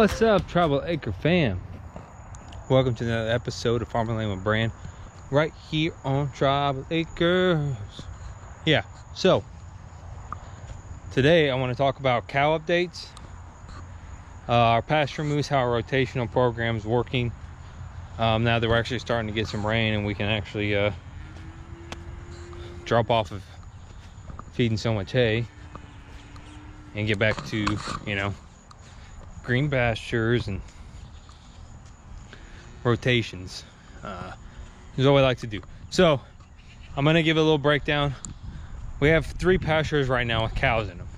What's up, Tribal Acre fam? Welcome to another episode of Farming Land with Brand, right here on Tribal Acres. Yeah, so today I want to talk about cow updates, our pasture moves, how our rotational program is working. Now that we're actually starting to get some rain and we can actually drop off of feeding so much hay and get back to, green pastures and rotations. Is what we like to do. So I'm gonna give a little breakdown. We have 3 pastures right now with cows in them.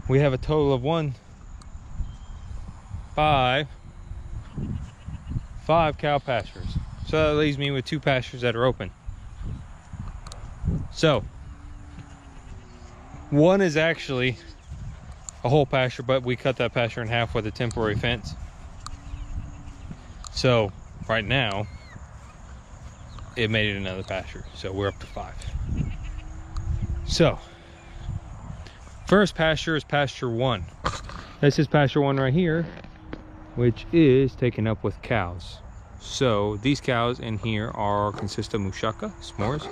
We have a total of 5 cow pastures. So that leaves me with 2 pastures that are open. So one is actually a whole pasture, but we cut that pasture in half with a temporary fence. So right now it made it another pasture, so we're up to 5. So first pasture is pasture 1. This is pasture 1 right here, which is taken up with cows. So these cows in here consist of Mushaka, S'mores,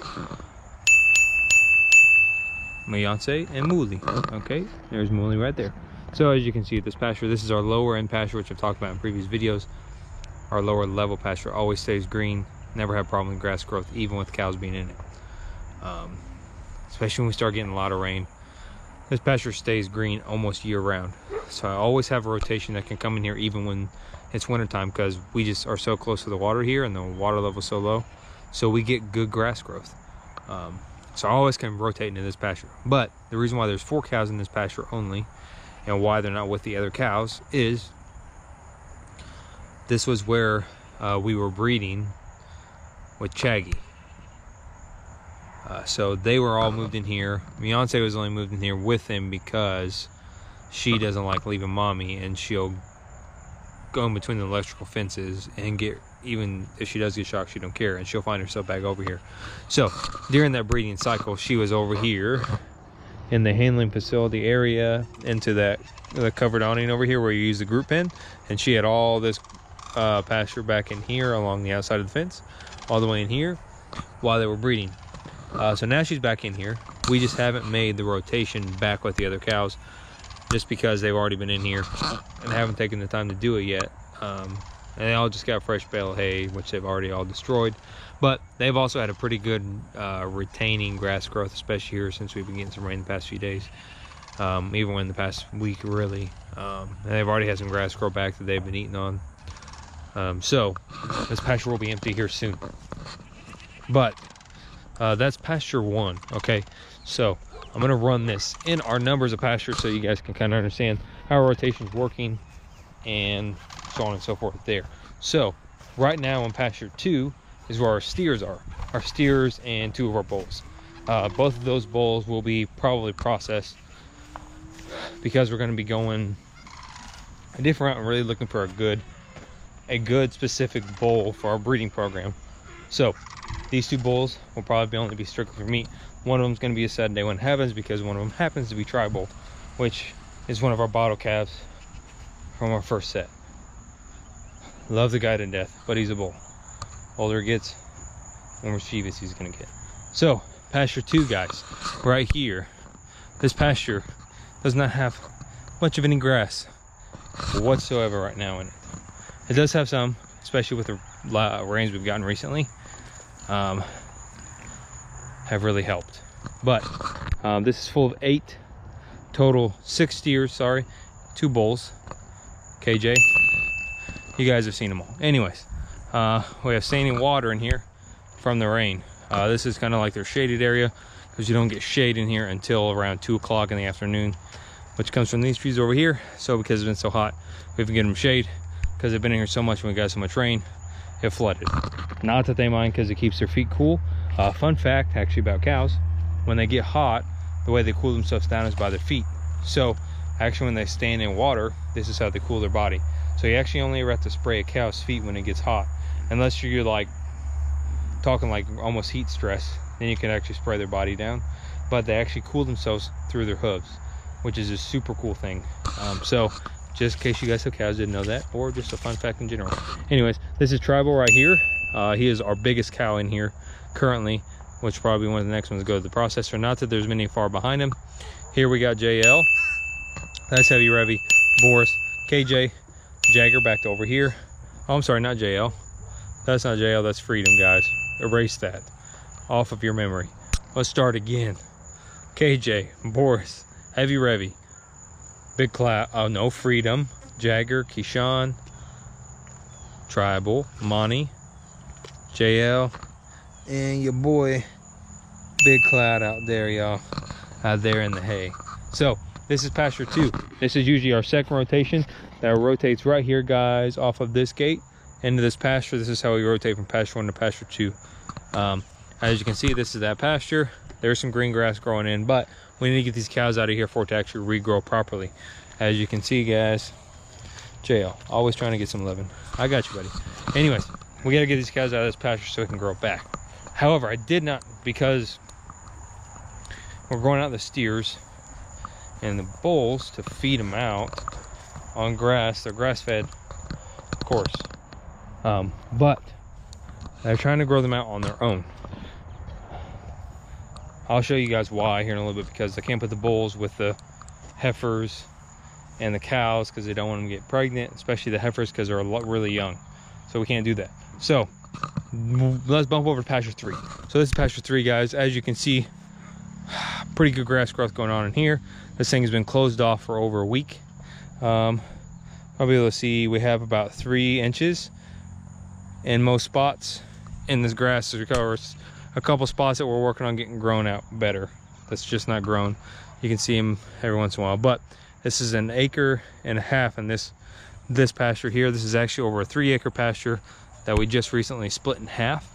Mayance, and Mooly. Okay, there's Mooly right there. So as you can see, this is our lower end pasture, which I've talked about in previous videos. Our lower level pasture always stays green, never have problem with grass growth, even with cows being in it. Especially when we start getting a lot of rain. This pasture stays green almost year round. So I always have a rotation that can come in here even when it's wintertime, because we just are so close to the water here and the water level is so low. So we get good grass growth. So I always can rotate into this pasture. But the reason why there's 4 cows in this pasture only, and why they're not with the other cows, is this was where we were breeding with Chaggy. So they were all moved in here. Beyonce was only moved in here with him because she doesn't like leaving mommy, and she'll go in between the electrical fences and even if she does get shocked, she don't care, and she'll find herself back over here. So during that breeding cycle, she was over here in the handling facility area, into the covered awning over here where you use the group pen, and she had all this pasture back in here along the outside of the fence, all the way in here while they were breeding. So now she's back in here. We just haven't made the rotation back with the other cows, just because they've already been in here and haven't taken the time to do it yet. And they all just got fresh bale hay, which they've already all destroyed. But they've also had a pretty good retaining grass growth, especially here since we've been getting some rain the past few days. Even in the past week, really. And they've already had some grass grow back that they've been eating on. So this pasture will be empty here soon. But that's pasture 1, okay? So I'm gonna run this in our numbers of pastures so you guys can kind of understand how our rotation is working and so on and so forth there. So right now in pasture 2 is where our steers are. Our steers and 2 of our bulls. Both of those bulls will be probably processed, because we're going to be going a different route and really looking for a good specific bull for our breeding program. So these 2 bulls will probably only be strictly for meat. One of them is going to be a Saturday when it happens, because one of them happens to be Tribal, which is one of our bottle calves from our first set. Love the guy to death, but he's a bull. Older it gets, the more mischievous he's gonna get. So pasture 2, guys, right here, this pasture does not have much of any grass whatsoever right now in it. It does have some, especially with the rains we've gotten recently, have really helped. But this is full of 8 total, 6 steers, 2 bulls. KJ, you guys have seen them all. Anyways, we have standing water in here from the rain. This is kind of like their shaded area, because you don't get shade in here until around 2 o'clock in the afternoon, which comes from these trees over here. So because it's been so hot, we haven't given them shade, because they've been in here so much when we got so much rain, it flooded. Not that they mind, because it keeps their feet cool. Fun fact actually about cows, when they get hot, the way they cool themselves down is by their feet. So actually when they stand in water, this is how they cool their body. So you actually only ever have to spray a cow's feet when it gets hot, unless you're like talking like almost heat stress, then you can actually spray their body down. But they actually cool themselves through their hooves, which is a super cool thing. So just in case you guys have cows, didn't know that, or just a fun fact in general. Anyways, this is Tribal right here. He is our biggest cow in here currently, which probably one of the next ones to go to the processor. Not that there's many far behind him. Here we got JL. That's Heavy Revy, Boris, KJ, Jagger back to over here. Oh, I'm sorry, not JL. That's not JL, that's Freedom, guys. Erase that off of your memory. Let's start again. KJ, Boris, Heavy Revy, Big Cloud, oh no, Freedom, Jagger, Keyshawn, Tribal, Monty, JL, and your boy Big Cloud out there, y'all, out there in the hay. So this is pasture 2. This is usually our second rotation that rotates right here, guys, off of this gate into this pasture. This is how we rotate from pasture 1 to pasture 2. As you can see, this is that pasture. There's some green grass growing in, but we need to get these cows out of here for it to actually regrow properly. As you can see, guys, JL, always trying to get some living. I got you, buddy. Anyways, we got to get these cows out of this pasture so it can grow back. However, I did not, because we're growing out the steers and the bulls to feed them out on grass. They're grass fed, of course, but they're trying to grow them out on their own. I'll show you guys why here in a little bit, because I can't put the bulls with the heifers and the cows because they don't want them to get pregnant, especially the heifers because they're really young. So we can't do that. So let's bump over to pasture 3. So this is pasture 3, guys. As you can see, pretty good grass growth going on in here. This thing has been closed off for over a week. I'll be able to see we have about 3 inches in most spots in this grass. There's a couple spots that we're working on getting grown out better. That's just not grown. You can see them every once in a while, but this is an 1.5 acres in this pasture here. This is actually over a 3-acre pasture that we just recently split in half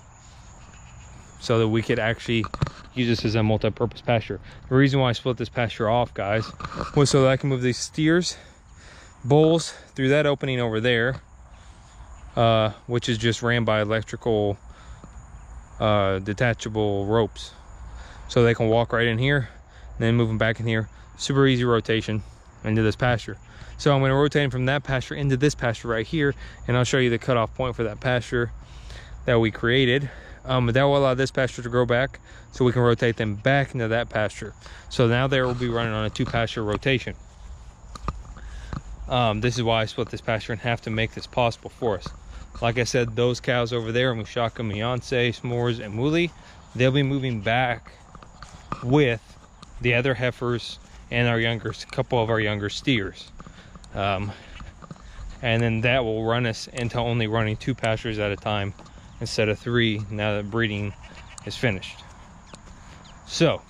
so that we could actually use this as a multi-purpose pasture. The reason why I split this pasture off, guys, was so that I can move these steers, bulls through that opening over there, which is just ran by electrical detachable ropes, so they can walk right in here and then move them back in here. Super easy rotation into this pasture. So I'm going to rotate them from that pasture into this pasture right here, and I'll show you the cutoff point for that pasture that we created. But that will allow this pasture to grow back so we can rotate them back into that pasture. So now there will be running on a 2-pasture rotation. This is why I split this pasture in half, to make this possible for us. Like I said, those cows over there, Mushaka, Beyonce, S'mores, and Wooly, they'll be moving back with the other heifers and a couple of our younger steers. And then that will run us into only running 2 pastures at a time instead of 3 now that breeding is finished. So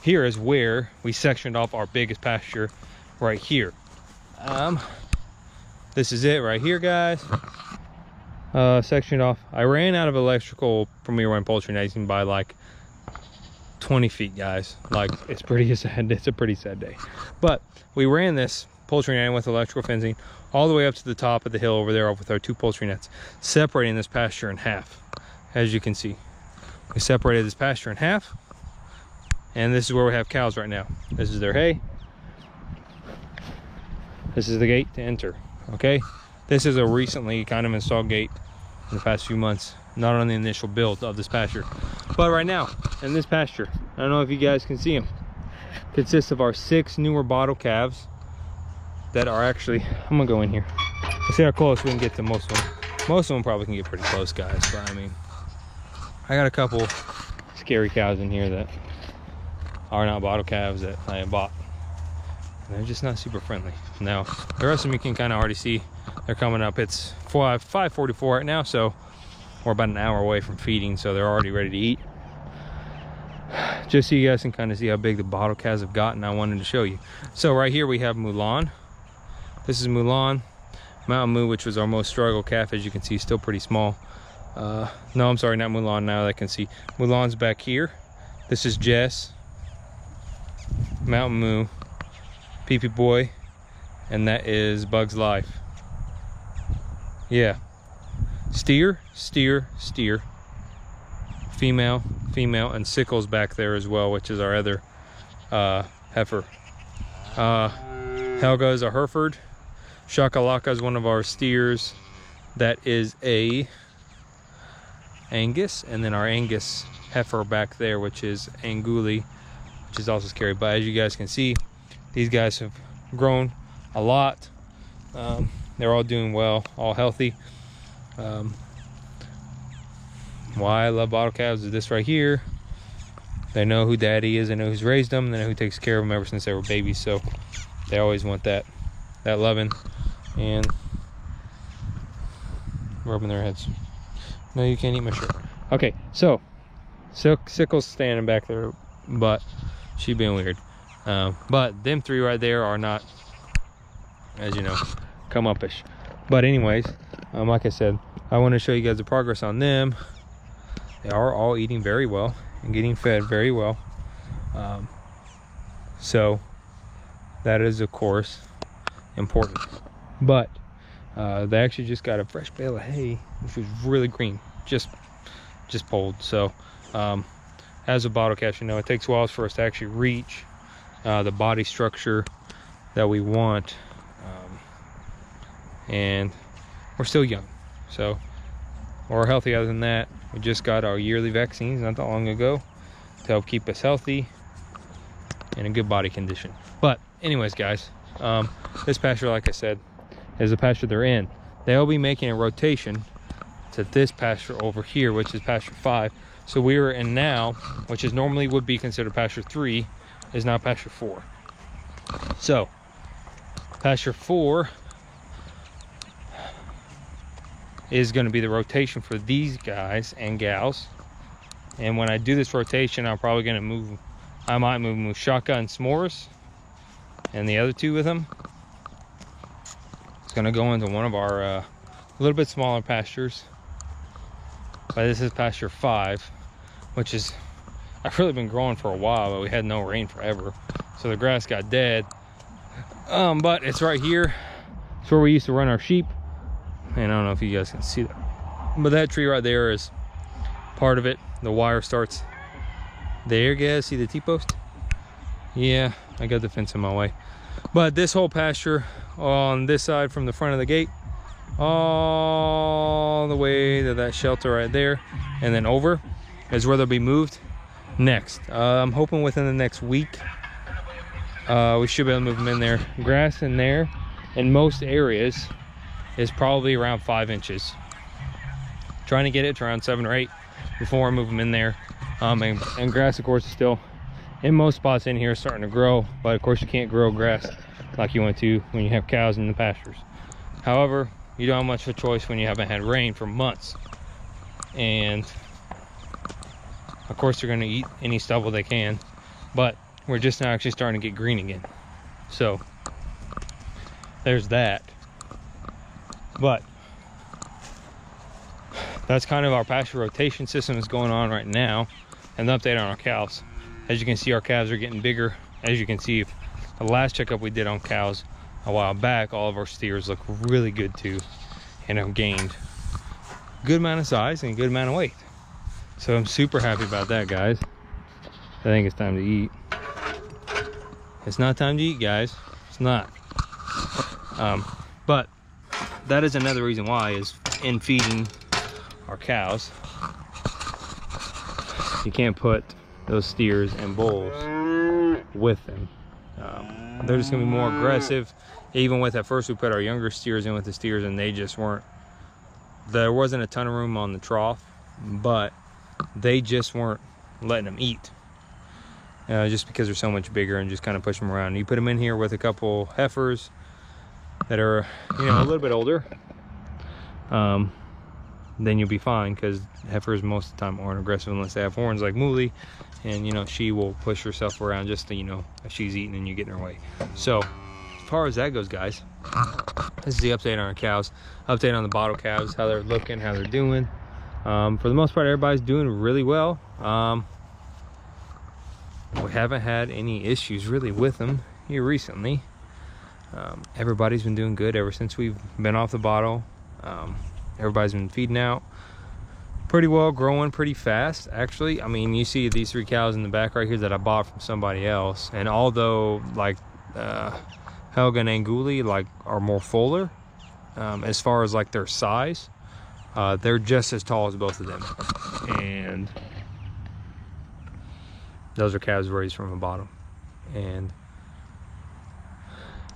here is where we sectioned off our biggest pasture right here. This is it right here, guys. Sectioned off. I ran out of electrical Premier One poultry netting by like 20 feet, guys. Like, it's pretty sad. It's a pretty sad day. But we ran this poultry netting with electrical fencing all the way up to the top of the hill over there with our 2 poultry nets, separating this pasture in half. As you can see, we separated this pasture in half, and this is where we have cows right now. This is their hay. This is the gate to enter. Okay, this is a recently kind of installed gate in the past few months, not on the initial build of this pasture. But right now in this pasture, I don't know if you guys can see them, consists of our 6 newer bottle calves that are actually, I'm gonna go in here. Let's see how close we can get to most of them. Most of them probably can get pretty close, guys, but I mean, I got a couple scary cows in here that are not bottle calves that I have bought. And they're just not super friendly. Now, the rest of them you can kind of already see they're coming up. It's 5:44 right now, so we're about an hour away from feeding, so they're already ready to eat. Just so you guys can kind of see how big the bottle calves have gotten, I wanted to show you. So right here we have Mulan. This is Mulan. Mountain Moo, which was our most struggle calf, as you can see, still pretty small. No, I'm sorry, not Mulan. Now I can see Mulan's back here. This is Jess, Mountain Moo, Pee Pee Boy, and that is Bug's Life. Yeah, steer, steer, steer, female, female, and Sickle's back there as well, which is our other heifer. Helga is a Hereford. Shakalaka is one of our steers that is a Angus, and then our Angus heifer back there, which is Anguli, which is also scary. But as you guys can see, these guys have grown a lot. They're all doing well, all healthy. Why I love bottle calves is this right here. They know who daddy is, they know who's raised them, they know who takes care of them ever since they were babies. So they always want that loving and rubbing their heads. No, you can't eat my shirt. Okay, so Sickle's standing back there, but she being weird. But them three right there are not, as you know, come upish. But anyways, like I said, I want to show you guys the progress on them. They are all eating very well and getting fed very well. So that is, of course, important. But they actually just got a fresh bale of hay, which was really green, just pulled. So as a bottle calf, you know, it takes a while for us to actually reach the body structure that we want, and we're still young, so we're healthy. Other than that, we just got our yearly vaccines not that long ago to help keep us healthy in a good body condition. But anyways, guys, this pasture, like I said, is the pasture they're in. They'll be making a rotation to this pasture over here, which is pasture 5. So we are in now, which is normally would be considered pasture 3, is now pasture 4. So pasture 4 is going to be the rotation for these guys and gals. And when I do this rotation, I'm probably going to move, I might move Shaka and S'mores and the other two with them. It's going to go into one of our a little bit smaller pastures. But this is pasture 5, which is, I've really been growing for a while, but we had no rain forever, so the grass got dead. But it's right here. It's where we used to run our sheep. And I don't know if you guys can see that, but that tree right there is part of it. The wire starts there, guys. See the T-post? Yeah, I got the fence in my way. But this whole pasture on this side from the front of the gate all the way to that shelter right there, and then over is where they'll be moved next. I'm hoping within the next week we should be able to move them in there. Grass in there in most areas is probably around 5 inches. Trying to get it to around 7 or 8 before I move them in there. And grass, of course, is still in most spots in here starting to grow, but of course you can't grow grass like you want to when you have cows in the pastures. However, you don't have much of a choice when you haven't had rain for months. And of course they're going to eat any stubble they can, but we're just now actually starting to get green again. So there's that. But that's kind of our pasture rotation system is going on right now. And the update on our cows. As you can see, our calves are getting bigger. As you can see, the last checkup we did on cows a while back, all of our steers look really good too, and have gained a good amount of size and a good amount of weight. So I'm super happy about that, guys. I think it's time to eat. It's not time to eat, guys. It's not. But that is another reason why, is in feeding our cows, you can't put those steers and bulls with them. They're just gonna be more aggressive. Even with, at first we put our younger steers in with the steers, and they just weren't, there wasn't a ton of room on the trough, but they just weren't letting them eat, just because they're so much bigger, and just kind of push them around. You put them in here with a couple heifers that are, you know, a little bit older, then you'll be fine, because heifers most of the time aren't aggressive unless they have horns like Mooly, and you know, she will push herself around just to, you know, if she's eating and you get in her way. So as far as that goes, guys, this is the update on our cows, update on the bottle calves, how they're looking, how they're doing. For the most part, everybody's doing really well. We haven't had any issues really with them here recently. Everybody's been doing good ever since we've been off the bottle. Everybody's been feeding out pretty well, growing pretty fast, actually. I mean, you see these 3 cows in the back right here that I bought from somebody else, and although like Helga and Anguli like are more fuller. As far as like their size, they're just as tall as both of them, and those are calves raised from the bottom. And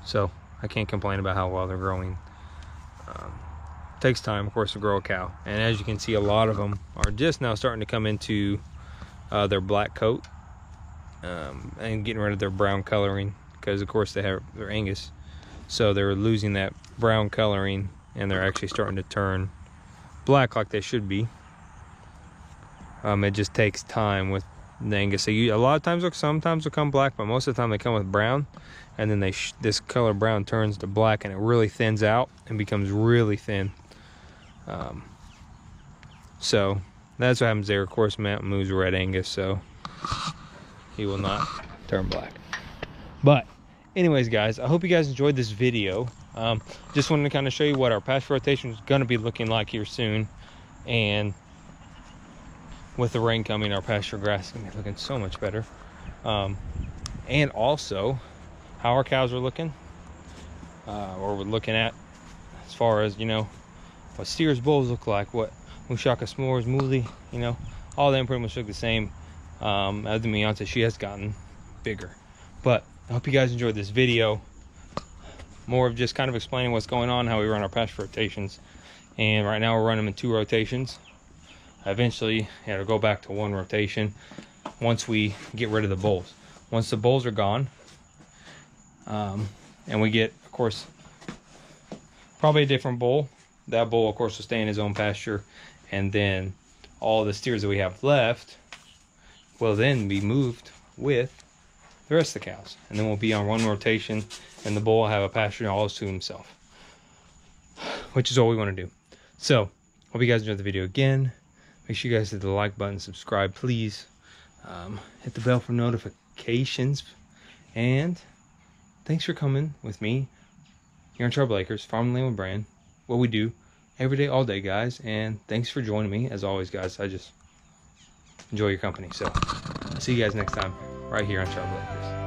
so I can't complain about how well they're growing. Takes time, of course, to grow a cow, and as you can see, a lot of them are just now starting to come into their black coat, and getting rid of their brown coloring, because of course they're Angus, so they're losing that brown coloring and they're actually starting to turn black like they should be. It just takes time with the Angus. A lot of times, sometimes they'll come black, but most of the time they come with brown, and then this color brown turns to black, and it really thins out and becomes really thin. So that's what happens there. Of course, Mountain Moo's red Angus, so he will not turn black. But anyways, guys, I hope you guys enjoyed this video. Just wanted to kind of show you what our pasture rotation is going to be looking like here soon, and with the rain coming, our pasture grass is going to be looking so much better. And also how our cows are looking, or we're looking at as far as, you know, what steers, bulls look like, what Mushaka S'mores, Mooley, you know, all them pretty much look the same. Other than Beyonce, she has gotten bigger. But I hope you guys enjoyed this video. More of just kind of explaining what's going on, how we run our pasture rotations. And right now we're running them in 2 rotations. Eventually it'll go back to 1 rotation once we get rid of the bulls. Once the bulls are gone, and we get, of course, probably a different bull, that bull of course will stay in his own pasture, and then all the steers that we have left will then be moved with the rest of the cows, and then we'll be on 1 rotation, and the bull will have a pasture all to himself, which is all we want to do. So hope you guys enjoyed the video. Again, make sure you guys hit the like button, subscribe please, hit the bell for notifications, and thanks for coming with me here on Trouble Acres, Farm and Land with Brand. What we do every day, all day, guys. And thanks for joining me as always, guys. I just enjoy your company. So I'll see you guys next time right here on Trouble Acres.